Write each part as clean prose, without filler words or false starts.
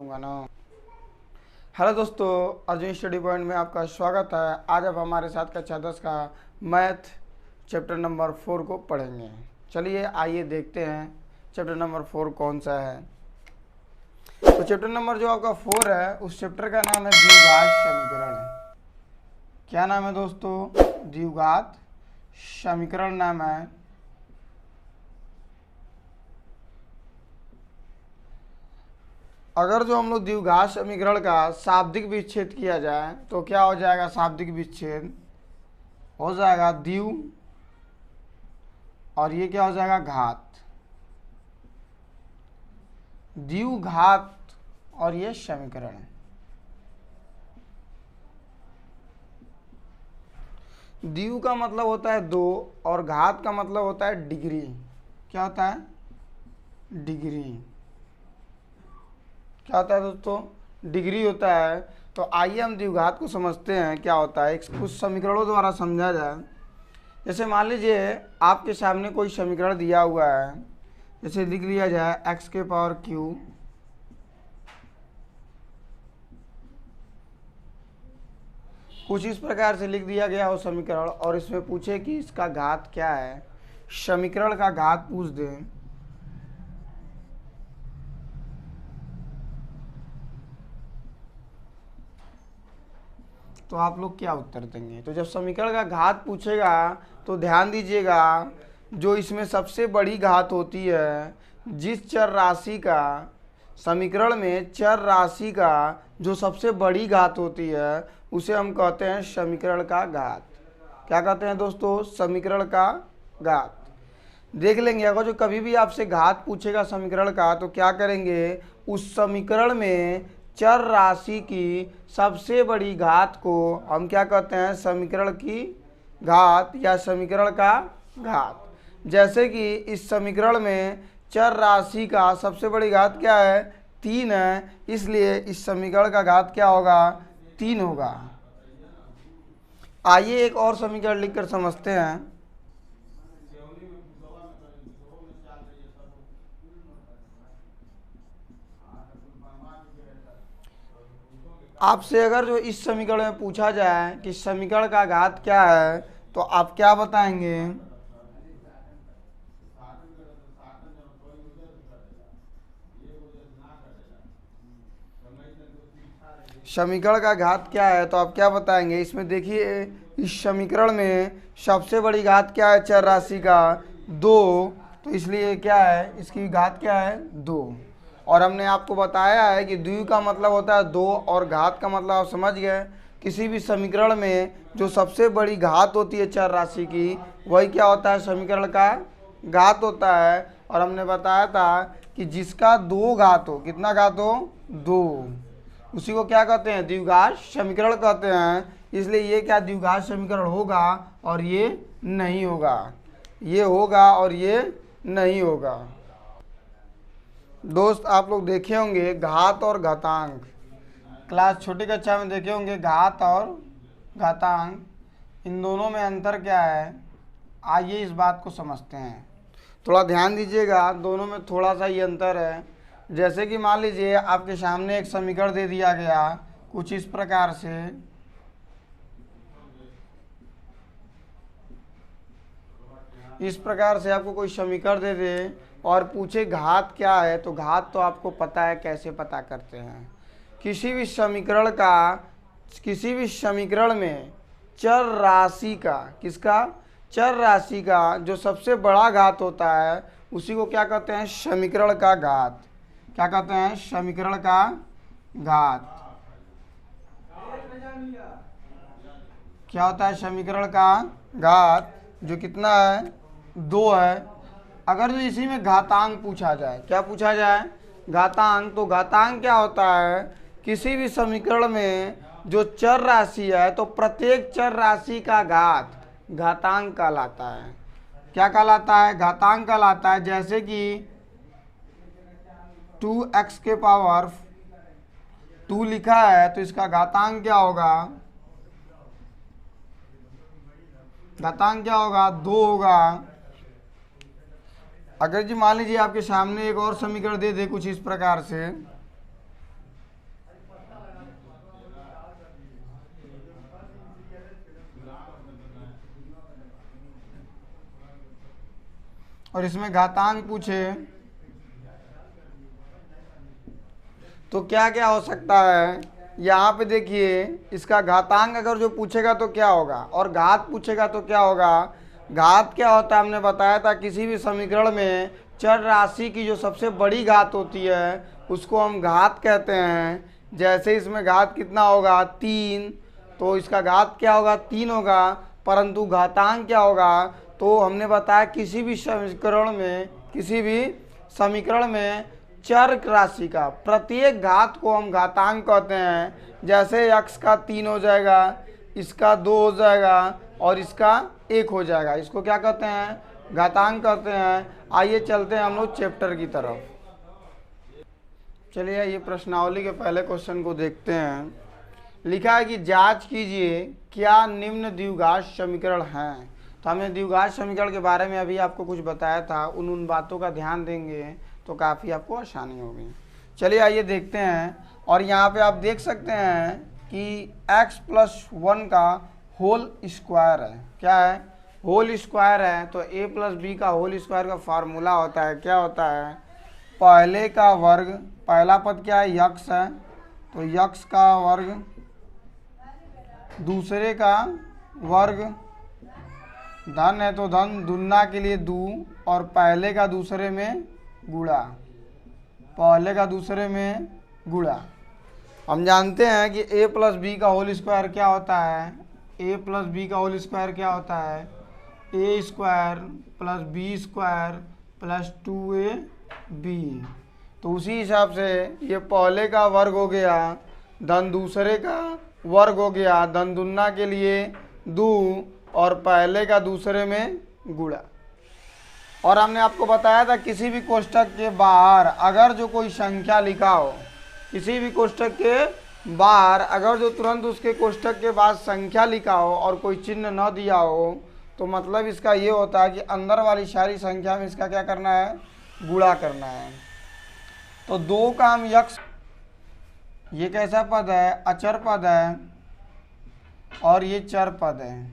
ना। हेलो दोस्तों, Arjun study point में आपका स्वागत है। आज आप हमारे साथ कक्षा 10 का मैथ चैप्टर नंबर 4 को पढ़ेंगे। चलिए आइए देखते हैं चैप्टर नंबर 4 कौन सा है। तो चैप्टर नंबर जो आपका 4 है उस चैप्टर का नाम है द्विघात समीकरण। क्या नाम है दोस्तों? द्विघात समीकरण नाम है। अगर जो हम लोग द्विघात समीकरण का शाब्दिक विच्छेद किया जाए तो क्या हो जाएगा? शाब्दिक विच्छेद हो जाएगा द्विव और ये क्या हो जाएगा? घात। द्विघात और ये समीकरण। द्विव का मतलब होता है दो और घात का मतलब होता है डिग्री। क्या होता है? डिग्री। क्या होता है दोस्तों? डिग्री होता है। तो आइए हम द्विघात को समझते हैं क्या होता है। कुछ समीकरणों द्वारा समझा जाए। जैसे मान लीजिए आपके सामने कोई समीकरण दिया हुआ है, जैसे लिख लिया जाए x के पावर क्यू कुछ इस प्रकार से लिख दिया गया हो समीकरण, और इसमें पूछे कि इसका घात क्या है, समीकरण का घात पूछ दें, तो आप लोग क्या उत्तर देंगे? तो जब समीकरण का घात पूछेगा तो ध्यान दीजिएगा, जो इसमें सबसे बड़ी घात होती है, जिस चर राशि का समीकरण में चर राशि का जो सबसे बड़ी घात होती है उसे हम कहते हैं समीकरण का घात। क्या कहते हैं दोस्तों? समीकरण का घात। देख लेंगे, अगर जो कभी भी आपसे घात पूछेगा समीकरण का तो क्या करेंगे, उस समीकरण में चर राशि की सबसे बड़ी घात को हम क्या कहते हैं? समीकरण की घात या समीकरण का घात। जैसे कि इस समीकरण में चर राशि का सबसे बड़ी घात क्या है? 3 है, इसलिए इस समीकरण का घात क्या होगा? 3 होगा। आइए एक और समीकरण लिखकर समझते हैं। आपसे अगर जो इस समीकरण में पूछा जाए कि समीकरण का घात क्या है तो आप क्या बताएंगे? समीकरण का घात क्या है तो आप क्या बताएंगे? इसमें देखिए, इस समीकरण में सबसे बड़ी घात क्या है चर राशि का? 2। तो इसलिए क्या है, इसकी घात क्या है? 2। और हमने आपको बताया है कि द्विघात का मतलब होता है 2 और घात का मतलब आप समझ गए। किसी भी समीकरण में जो सबसे बड़ी घात होती है चर राशि की, वही क्या होता है? समीकरण का घात होता है। और हमने बताया था कि जिसका 2 घात हो, कितना घात हो? 2, उसी को क्या कहते हैं? द्विघात समीकरण कहते हैं। इसलिए ये क्या द्विघात समीकरण होगा और ये नहीं होगा, ये होगा और ये नहीं होगा। दोस्त आप लोग देखे होंगे घात और घातांक, क्लास छोटी कक्षा में देखे होंगे घात और घातांक, इन दोनों में अंतर क्या है? आइए इस बात को समझते हैं। थोड़ा ध्यान दीजिएगा, दोनों में थोड़ा सा ही अंतर है। जैसे कि मान लीजिए आपके सामने एक समीकरण दे दिया गया कुछ इस प्रकार से, इस प्रकार से आपको कोई समीकरण दे दे और पूछे घात क्या है, तो घात तो आपको पता है कैसे पता करते हैं। किसी भी समीकरण का, किसी भी समीकरण में चर राशि का, किसका? चर राशि का जो सबसे बड़ा घात होता है उसी को क्या कहते हैं? समीकरण का घात। क्या कहते हैं? समीकरण का घात। क्या होता है? समीकरण का घात, जो कितना है? 2 है। अगर जो इसी में घातांक पूछा जाए, क्या पूछा जाए? घातांक। तो घातांक क्या होता है? किसी भी समीकरण में जो चर राशि है तो प्रत्येक चर राशि का घात घातांक कहलाता है। क्या कहलाता है? घातांक कहलाता है। जैसे कि 2x के पावर 2 लिखा है तो इसका घातांक क्या होगा? घातांक क्या होगा? 2 होगा। अगर जी मान लीजिए आपके सामने एक और समीकरण दे दे कुछ इस प्रकार से, और इसमें घातांक पूछे तो क्या क्या हो सकता है। यहाँ पे देखिए, इसका घातांक अगर जो पूछेगा तो क्या होगा, और घात पूछेगा तो क्या होगा। घात क्या होता है, हमने बताया था किसी भी समीकरण में चर राशि की जो सबसे बड़ी घात होती है उसको हम घात कहते हैं। जैसे इसमें घात कितना होगा 3, तो इसका घात क्या होगा 3 होगा, परंतु घातांक क्या होगा, तो हमने बताया किसी भी समीकरण में चर राशि का प्रत्येक घात को हम घातांक कहते हैं। जैसे x का 3 हो जाएगा, इसका 2 हो जाएगा और इसका 1 हो जाएगा, इसको क्या कहते हैं, घातांक कहते हैं। आइए चलते हैं हम लोग चैप्टर की तरफ। चलिए ये प्रश्नावली के पहले क्वेश्चन को देखते हैं। लिखा है कि जांच कीजिए क्या निम्न द्विघात समीकरण हैं। तो हमने द्विघात समीकरण के बारे में अभी आपको कुछ बताया था, उन बातों का ध्यान देंगे तो काफ़ी आपको आसानी होगी। चलिए आइए देखते हैं। और यहाँ पे आप देख सकते हैं कि x+1 का होल स्क्वायर है। क्या है, होल स्क्वायर है। तो a+b का होल स्क्वायर का फार्मूला होता है, क्या होता है, पहले का वर्ग, पहला पद क्या है यक्स है, तो यक्स का वर्ग, दूसरे का वर्ग, धन है तो धन, दुन्ना के लिए दू, और पहले का दूसरे में गुणा, पहले का दूसरे में गुणा। हम जानते हैं कि a+b का होल स्क्वायर क्या होता है, a+b का होल स्क्वायर क्या होता है, a² + b² + 2ab। तो उसी हिसाब से ये पहले का वर्ग हो गया, धन दूसरे का वर्ग हो गया, धन दुन्ना के लिए 2 और पहले का दूसरे में गुणा। और हमने आपको बताया था किसी भी कोष्ठक के बाहर अगर जो कोई संख्या लिखा हो, किसी भी कोष्ठक के बाहर अगर जो तुरंत उसके कोष्ठक के बाद संख्या लिखा हो और कोई चिन्ह न दिया हो, तो मतलब इसका ये होता है कि अंदर वाली सारी संख्या में इसका क्या करना है, गुणा करना है। तो 2 का हम यक्स, ये कैसा पद है, अचर पद है, और ये चर पद है।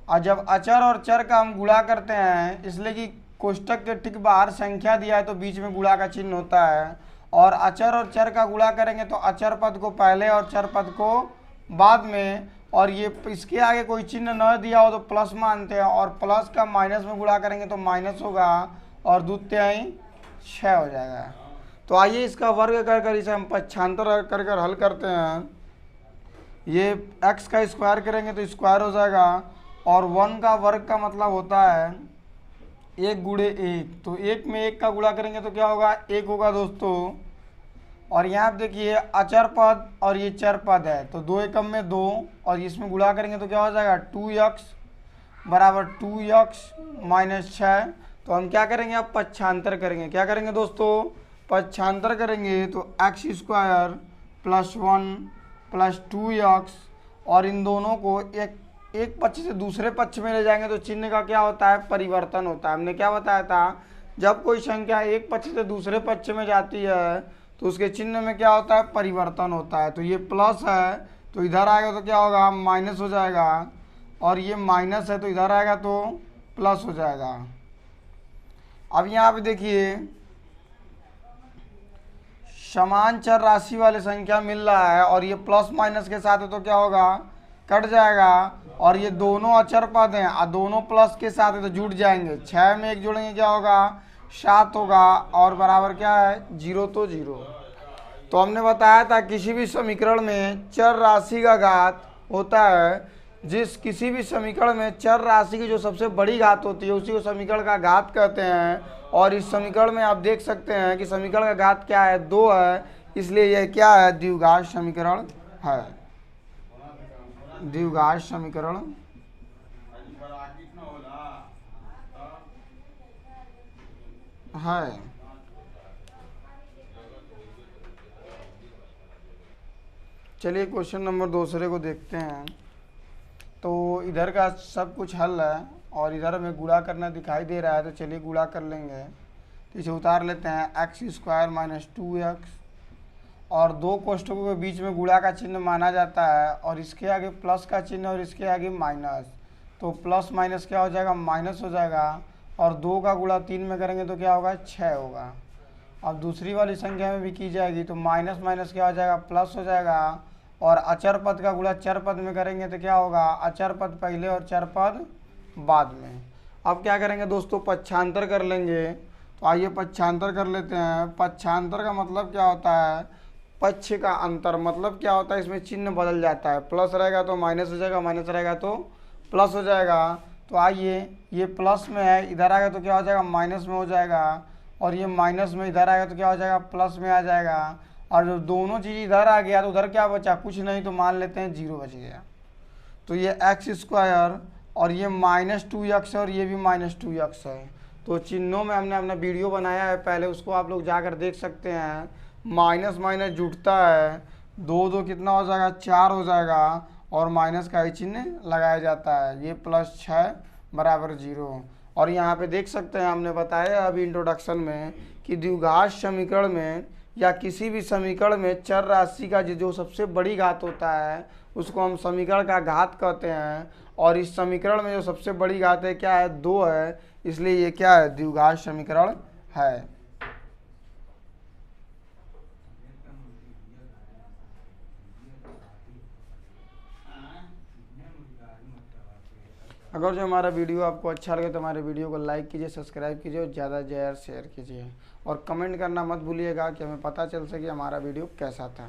और जब अचर और चर का हम गुणा करते हैं, इसलिए कि कोष्ठक के ठीक बाहर संख्या दिया है तो बीच में गुणा का चिन्ह होता है, और अचर और चर का गुणा करेंगे तो अचर पद को पहले और चर पद को बाद में, और ये इसके आगे कोई चिन्ह न दिया हो तो प्लस मानते हैं, और प्लस का माइनस में गुणा करेंगे तो माइनस होगा, और द्वितीय 6 हो जाएगा। तो आइए इसका वर्ग कर इसे हम पक्षांतर कर हल करते हैं। ये x का स्क्वायर करेंगे तो स्क्वायर हो जाएगा, और 1 का वर्ग का मतलब होता है 1 × 1, तो 1 में 1 का गुणा करेंगे तो क्या होगा, 1 होगा दोस्तों। और यहाँ पे देखिए अचर पद और ये चर पद है, तो 2 एकम में 2, और इसमें गुणा करेंगे तो क्या हो जाएगा, 2x = 2x - 6। तो हम क्या करेंगे, अब पक्षांतर करेंगे। क्या करेंगे दोस्तों, पक्षांतर करेंगे तो x² + 1 + 2x, और इन दोनों को एक पक्ष से दूसरे पक्ष में ले जाएंगे तो चिन्ह का क्या होता है, परिवर्तन होता है। हमने क्या बताया था, जब कोई संख्या एक पक्ष से दूसरे पक्ष में जाती है तो उसके चिन्ह में क्या होता है, परिवर्तन होता है। तो ये प्लस है तो इधर आएगा तो क्या होगा, माइनस हो जाएगा, और ये माइनस है तो इधर आएगा तो प्लस हो जाएगा। अब यहाँ पे देखिए समान चर राशि वाले संख्या मिल रहा है, और ये प्लस माइनस के साथ है तो क्या होगा, कट जाएगा, और ये दोनों अचर पद हैं और दोनों प्लस के साथ है तो जुड़ जाएंगे। 6 में 1 जोड़ेंगे क्या होगा, 7 होगा, और बराबर क्या है, 0 तो 0। तो हमने बताया था किसी भी समीकरण में चर राशि का घात होता है, किसी भी समीकरण में चर राशि की जो सबसे बड़ी घात होती है उसी को समीकरण का घात कहते हैं। और इस समीकरण में आप देख सकते हैं कि समीकरण का घात क्या है, 2 है, इसलिए यह क्या है, द्विघात समीकरण है, द्विघात समीकरण है। चलिए क्वेश्चन नंबर दूसरे को देखते हैं। तो इधर का सब कुछ हल है और इधर हमें गुणा करना दिखाई दे रहा है, तो चलिए गुणा कर लेंगे। तो इसे उतार लेते हैं, x² - 2x, और 2 कोष्ठकों के बीच में गुणा का चिन्ह माना जाता है, और इसके आगे प्लस का चिन्ह और इसके आगे माइनस, तो प्लस माइनस क्या हो जाएगा, माइनस हो जाएगा, और 2 का गुणा 3 में करेंगे तो क्या होगा, 6 होगा। अब दूसरी वाली संख्या में भी की जाएगी तो माइनस माइनस क्या हो जाएगा, प्लस हो जाएगा। और अचर पद का गुणा चर पद में करेंगे तो क्या होगा, अचर पद पहले और चर पद बाद में। अब क्या करेंगे दोस्तों, पक्षांतर कर लेंगे। तो आइए पक्षांतर कर लेते हैं। पक्षांतर का मतलब क्या होता है, पक्ष का अंतर। मतलब क्या होता है, इसमें चिन्ह बदल जाता है, प्लस रहेगा तो माइनस हो जाएगा, माइनस रहेगा तो प्लस हो जाएगा। तो आइए, ये प्लस में है, इधर आएगा तो क्या हो जाएगा, माइनस में हो जाएगा। और ये माइनस में इधर आएगा तो क्या हो जाएगा, प्लस में आ जाएगा। और जब दोनों चीज़ इधर आ गया तो उधर क्या बचा, कुछ नहीं, तो मान लेते हैं 0 बच गया। तो ये एक्स स्क्वायर और ये -2x और ये भी -2x है। तो चिन्हों में हमने अपना वीडियो बनाया है पहले, उसको आप लोग जाकर देख सकते हैं। माइनस माइनस जुटता है, 2 2 कितना हो जाएगा, 4 हो जाएगा। और माइनस का ही चिन्ह लगाया जाता है। ये +6 बराबर 0। और यहाँ पे देख सकते हैं, हमने बताया अभी इंट्रोडक्शन में कि द्विघात समीकरण में या किसी भी समीकरण में चर राशि का जो सबसे बड़ी घात होता है उसको हम समीकरण का घात कहते हैं। और इस समीकरण में जो सबसे बड़ी घात है क्या है, 2 है, इसलिए ये क्या है, द्विघात समीकरण है। अगर जो हमारा वीडियो आपको अच्छा लगे तो हमारे वीडियो को लाइक कीजिए, सब्सक्राइब कीजिए और ज़्यादा से ज़्यादा शेयर कीजिए। और कमेंट करना मत भूलिएगा कि हमें पता चल सके हमारा वीडियो कैसा था।